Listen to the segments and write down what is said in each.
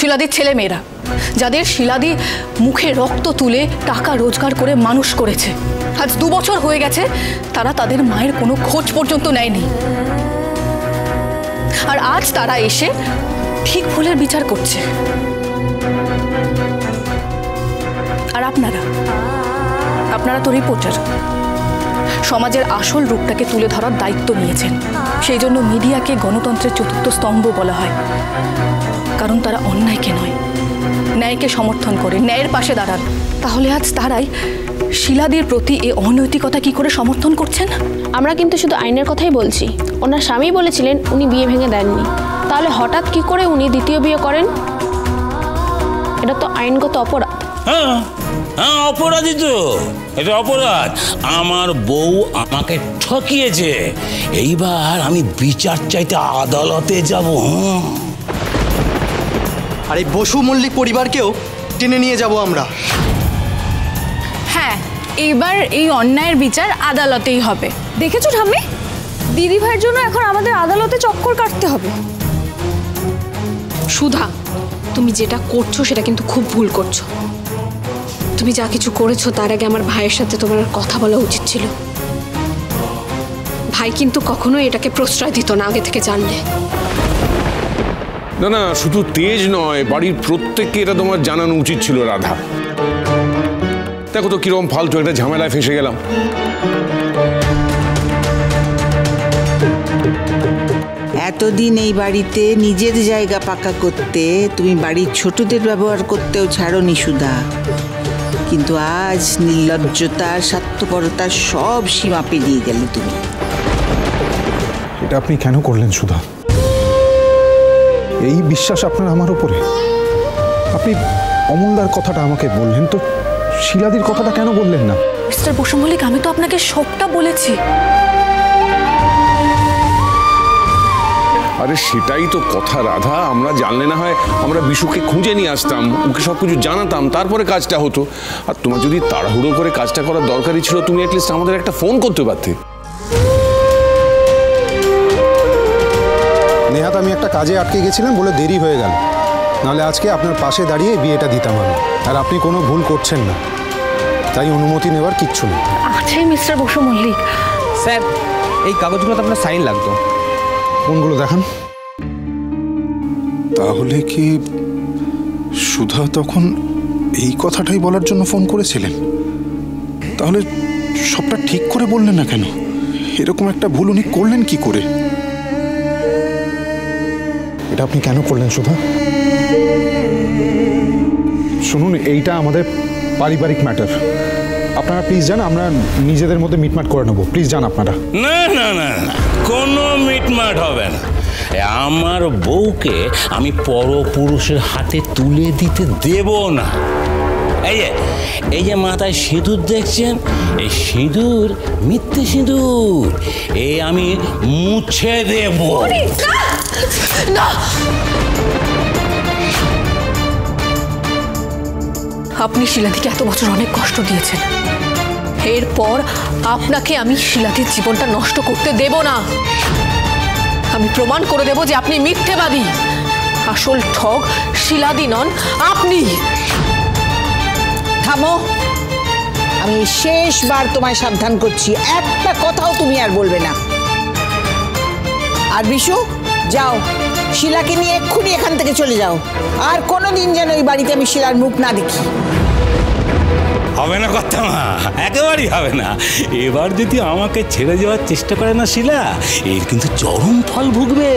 শিলাদির ছেলে মেয়েরা, যাদের শিলাদি মুখে রক্ত তুলে টাকা রোজগার করে মানুষ করেছে। আজ 2 বছর হয়ে গেছে তারা তাদের মায়ের কোনো খোঁজ পর্যন্ত নেয়নি। আর আজ তারা এসে ঠিক ভুলের বিচার করছে। আর আপনারা তো রিপোর্টার, সমাজের আসল রূপটাকে তুলে ধরার দায়িত্ব নিয়েছেন। সেই জন্য মিডিয়াকে গণতন্ত্রের চতুর্থ স্তম্ভ বলা হয়, কারণ তারা অন্যায়কে নয়, ন্যায়কে সমর্থন করে, ন্যায়ের পাশে দাঁড়ান। তাহলে আজ তারাই শিলাদির প্রতি এই অনৈতিকতা কি করে সমর্থন করছেন? আমরা কিন্তু শুধু আইনের কথাই বলছি। ওনার স্বামী বলেছিলেন উনি বিয়ে ভেঙে দেননি, তাহলে হঠাৎ কি করে উনি দ্বিতীয় বিয়ে করেন? এটা তো আইনগত অপরাধ। হ্যাঁ হ্যাঁ, অপরাধী তো, এটা অপরাধ। আমার বউ আমাকে ঠকিয়েছে, এইবার আমি বিচার চাইতে আদালতে যাব। আর এই বসু মল্লিক পরিবারকেও টেনে নিয়ে যাব আমরা। হ্যাঁ, এবার এই অন্যায়ের বিচার আদালতেই হবে। দেখেছো ঠাম্মি, দিদি ভাইয়ের জন্য এখন আমাদের আদালতে চক্কর কাটতে হবে। সুধা, তুমি যেটা করছো সেটা কিন্তু খুব ভুল করছো। তুমি যা কিছু করেছো তার আগে আমার ভাইয়ের সাথে তোমার কথা বলা উচিত ছিল। ভাই কিন্তু কখনোই এটাকে প্রশ্রয় দিত না আগে থেকে জানলে। না না, শুধু তেজ নয়, বাড়ির প্রত্যেককে এটা তোমার জানানো উচিত ছিল রাধা। দেখো তো কিরকম ফালতু একটা ঝামেলায় ফেসে গেলাম। এতদিন এই বাড়িতে নিজের জায়গা পাকা করতে তুমি বাড়ির ছোটদের ব্যবহার করতেও ছাড়োনি সুধা, কিন্তু আজ নির্লজ্জতার, স্বার্থপরতার সব সীমা পেরিয়ে গেলে তুমি। এটা আপনি কেন করলেন সুধা? এই বিশ্বাস আপনার আমার উপরে? আপনি অমলদার কথাটা আমাকে বললেন, তো শিলাদির কথাটা কেন বললেন না? মিস্টার বসু মল্লিক, আমি তো আপনাকে সবটা বলেছি। আরে সেটাই তো কথা রাধা, আমরা জানলে না হয় আমরা বিশুকে খুঁজে নিয়ে আসতাম, ওকে সব কিছু জানাতাম, তারপরে কাজটা হতো। আর তোমার যদি তাড়াহুড়ো করে কাজটা করার দরকারই ছিল, তুমি অ্যাটলিস্ট আমাদের একটা ফোন করতে পারতে। নেহাত আমি একটা কাজে আটকে গেছিলাম বলে দেরি হয়ে গেল, নাহলে আজকে আপনার পাশে দাঁড়িয়ে বিয়েটা দিতাম আমি। আর আপনি কোনো ভুল করছেন না, তাই অনুমতি নেওয়ার কিচ্ছু নেই। আছে মিস্টার বসু মল্লিক। স্যার, এই কাগজগুলোতে আপনার সাইন লাগতো। কোনগুলো দেখান। তাহলে কি সুধা তখন এই কথাটাই বলার জন্য ফোন করেছিলেন? তাহলে সবটা ঠিক করে বললেন না কেন? এরকম একটা ভুল উনি করলেন কি করে? এটা আপনি কেন করলেন সুধা? শুনুন, এইটা আমাদের পারিবারিক ম্যাটার। আপনারা প্লিজ যান, আমরা নিজেদের মধ্যে মিটমাট করে নেবো। প্লিজ যান আপনারা। না না না না, কোনো মিটমাট হবে না। আমার বউকে আমি পরপুরুষের হাতে তুলে দিতে দেব না। এই যে মাথায় সিঁদুর দেখছেন, এই সিঁদুর মিথ্যে সিঁদুর, এই আমি মুছে দেব। আপনি শিলাদিকে এত বছর অনেক কষ্ট দিয়েছেন, এরপর আপনাকে আমি শিলাদির জীবনটা নষ্ট করতে দেব না। আমি প্রমাণ করে দেব যে আপনি মিথ্যেবাদী। আসল ঠগ শিলাদি নন, আপনি। থামো, আমি শেষবার তোমায় সাবধান করছি, একটা কথাও তুমি আর বলবে না। আর বিশু, যাও, শিলাকে নিয়ে এক্ষুনি এখান থেকে চলে যাও। আর কোনোদিন যেন এই বাড়িতে আমি শিলার মুখ না দেখি। হবে না কথা, মা, একেবারেই হবে না। এবার যদি আমাকে ছেড়ে যাওয়ার চেষ্টা করে না শিলা, এর কিন্তু চরম ফল ভুগবে।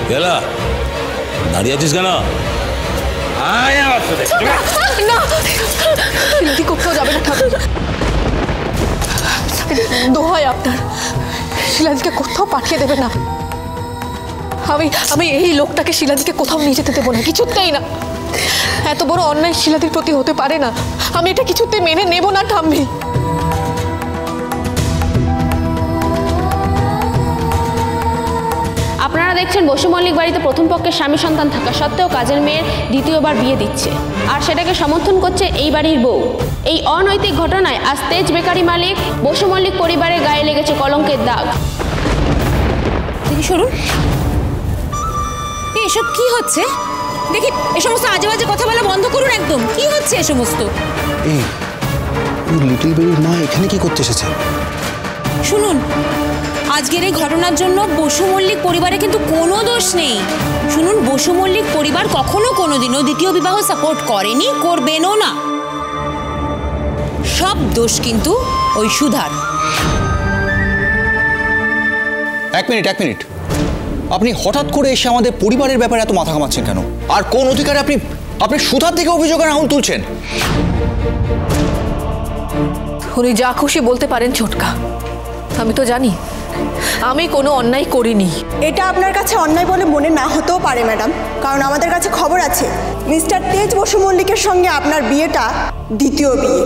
গেলা, দাঁড়িয়ে আছিস কেন? কোথাও যাবে না ঠাকুর, দোহাই আপনার, শিলাদিকে কোথাও পাঠিয়ে দেবে না। আমি এই লোকটাকে শিলাদিকে কোথাও নিয়ে যেতে দেবো না, কিছুতেই না। এত বড় অন্যায় শিলাদির প্রতি হতে পারে না, আমি এটা কিছুতে মেনে নেব না ঠাম্মি। আপনারা দেখছেন বসু মল্লিক বাড়িতে প্রথম পক্ষের স্বামী সন্তান থাকা সত্ত্বেও কাজের মেয়ের দ্বিতীয়বার বিয়ে দিচ্ছে, আর সেটাকে সমর্থন করছে এই বাড়ির বউ। এই অনৈতিক ঘটনায় আজ তেজ বেকারি মালিক বসু মল্লিক পরিবারের গায়ে লেগেছে কলঙ্কের দাগ। দিদি শুনুন, এসব কি হচ্ছে? দেখি এ সমস্ত আজে বাজে কথা বলা বন্ধ করুন একদম। কি হচ্ছে এ সমস্ত? এই লিটল বেবির মা এখানে কি করতে এসেছে? শুনুন, আজকের এই ঘটনার জন্য বসু মল্লিক পরিবারে কিন্তু কোনো দোষ নেই। শুনুন, বসু মল্লিক পরিবার কখনো কোনোদিনও দ্বিতীয় বিবাহ সাপোর্ট করেনি, করবেনও না। সব দোষ কিন্তু ওই সুধার। এক মিনিট, আপনি হঠাৎ করে এসে আমাদের পরিবারের ব্যাপারে এত মাথা ঘামাচ্ছেন কেন? আর কোন অধিকারে আপনি সুধার থেকে অভিযোগের আঙুল তুলছেন? উনি যা খুশি বলতে পারেন ছোটকা, আমি তো জানি আমি কোনো অন্যায় করিনি। এটা আপনার কাছে অন্যায় বলে মনে না হতেও পারে ম্যাডাম, কারণ আমাদের কাছে খবর আছে মিস্টার তেজ বসু মল্লিকের সঙ্গে আপনার বিয়েটা দ্বিতীয় বিয়ে।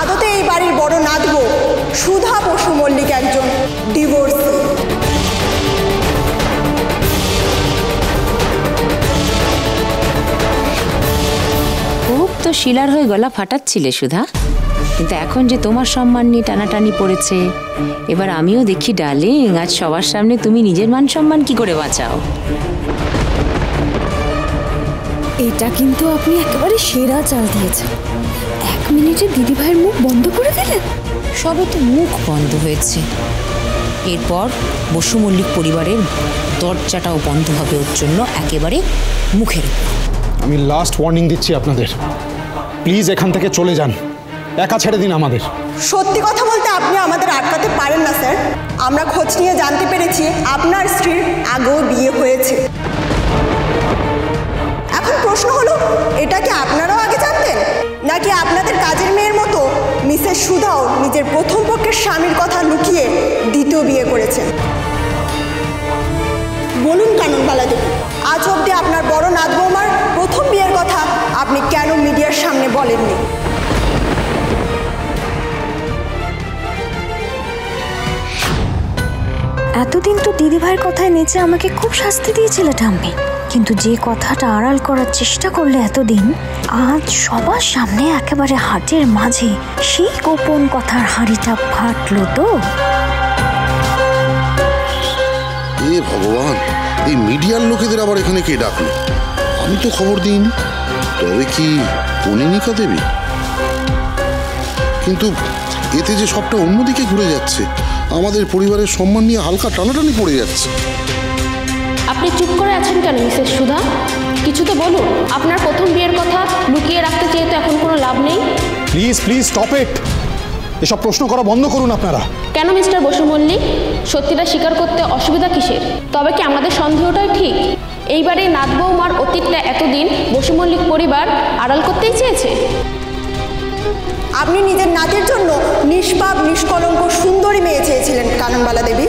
আদতে এই বাড়ির বড় নাতবো সুধা বসু মল্লিক একজন ডিভোর্সি। খুব তো শিলার হয়ে গলা ফাটাচ্ছিলে সুধা, কিন্তু এখন যে তোমার সম্মান নিয়ে টানাটানি পড়েছে, এবার আমিও দেখি ডার্লিং আজ সবার সামনে তুমি নিজের মান সম্মান কি করে বাঁচাও। এটা কিন্তু আপনি একেবারে সেরা চাল দিয়েছেন। 1 মিনিটে দিদিভাইয়ের মুখ বন্ধ করে দিলেন। সবে তো মুখ বন্ধ হয়েছে, এরপর বসু মল্লিক পরিবারের দরজাটাও বন্ধ হবে ওর জন্য একেবারে মুখের উপর। আমি লাস্ট ওয়ার্নিং দিচ্ছি আপনাদের, প্লিজ এখান থেকে চলে যান, একা ছেড়ে দিন আমাদের। সত্যি কথা বলতে আপনি আমাদের আটকাতে পারেন না স্যার। আমরা খোঁজ নিয়ে জানতে পেরেছি আপনার স্ত্রীর আগেও বিয়ে হয়েছে। এখন প্রশ্ন হলো, এটা কি আপনারাও আগে জানতেন, নাকি আপনাদের কাজের মেয়ের মতো মিসেস সুধাও নিজের প্রথম পক্ষের স্বামীর কথা লুকিয়ে দ্বিতীয় বিয়ে করেছেন? বলুন কাননবালা দেবী, আজ অবধি আপনার বড় নাত বৌমার প্রথম বিয়ের কথা আপনি কেন মিডিয়ার সামনে বলেননি? এতদিন তো দিদিভাইয়ের কথায় নেচে আমাকে খুব শাস্তি দিয়েছিল ঠাম্মি, কিন্তু যে কথাটা আড়াল করার চেষ্টা করলে এতদিন, আজ সবার সামনে একেবারে হাটের মাঝে সেই গোপন কথার হাঁড়িটা ফাটলো তো। এ ভগবান, এই মিডিয়ার লোকেদের আবার এখানে কে ডাকলো? আমি তো খবর দিইনি। তবে কি কনিনিকা দেবী? কিন্তু এতে যে সবটা অন্যদিকে ঘুরে যাচ্ছে, আমাদের পরিবারের সম্মান নিয়ে হালকা টানাটানি পড়ে যাচ্ছে। আপনি চুপ করে আছেন কেন মিসেস সুধা? কিছু তো বলুন। আপনার প্রথম বিয়ের কথা লুকিয়ে রাখতে চেয়ে তো এখন কোনো লাভ নেই। প্লিজ স্টপ ইট, এসব প্রশ্ন করা বন্ধ করুন আপনারা। কেন মিস্টার বসু মল্লিক, সত্যিটা স্বীকার করতে অসুবিধা কিসের? তবে কি আমাদের সন্দেহটাই ঠিক? এইবারে নাত বৌমার অতীতটা এতদিন বসু মল্লিক পরিবার আড়াল করতেই চেয়েছে। আপনি নিজের নাতের জন্য নিষ্পাপ নিষ্কলঙ্ক সুন্দরী মেয়ে চেয়েছিলেন কাননবালা দেবী,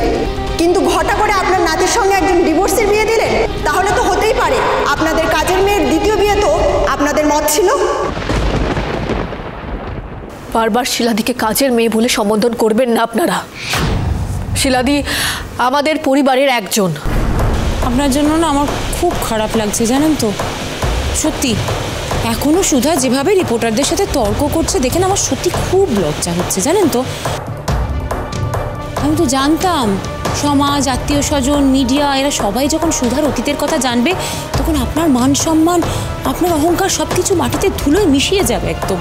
কিন্তু ঘটা করে আপনার নাতের সঙ্গে একজন ডিভোর্সের বিয়ে দিলেন। তাহলে তো হতেই পারে আপনাদের কাজের মেয়ের দ্বিতীয় বিয়ে তো আপনাদের মত ছিল। বারবার শিলাদিকে কাজের মেয়ে বলে সম্বোধন করবেন না আপনারা। শিলাদি আমাদের পরিবারের একজন। আপনার জন্য না আমার খুব খারাপ লাগছে জানেন তো, সত্যি। এখনো সুধা যেভাবে রিপোর্টারদের সাথে তর্ক করছে দেখে না আমার সত্যি খুব লজ্জা হচ্ছে জানেন তো। আমি তো জানতাম সমাজ, আত্মীয় স্বজন, মিডিয়া এরা সবাই যখন সুধার অতীতের কথা জানবে, তখন আপনার মান সম্মান, আপনার অহংকার সব কিছু মাটিতে ধুলোয় মিশিয়ে যাবে একদম।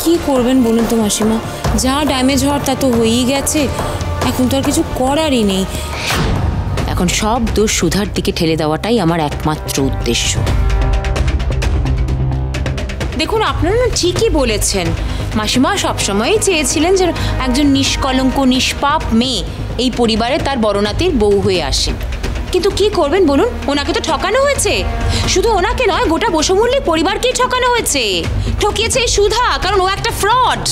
কি করবেন বলুন তো মাসিমা, যা ড্যামেজ হওয়ার তা তো হয়েই গেছে, এখন তো আর কিছু করারই নেই। এখন সব দোষ সুধার দিকে ঠেলে দেওয়াটাই আমার একমাত্র উদ্দেশ্য। দেখুন, আপনারা না ঠিকই বলেছেন, মাসিমা সবসময়ই চেয়েছিলেন যে একজন নিষ্কলঙ্ক নিষ্পাপ মেয়ে এই পরিবারে তার বড় নাতির বউ হয়ে আসেন। কিন্তু কি করবেন বলুন, ওনাকে তো ঠকানো হয়েছে। শুধু ওনাকে নয়, গোটা বসু মল্লিক পরিবারকেই ঠকানো হয়েছে। ঠকিয়েছে সুধা, কারণ ও একটা ফ্রড।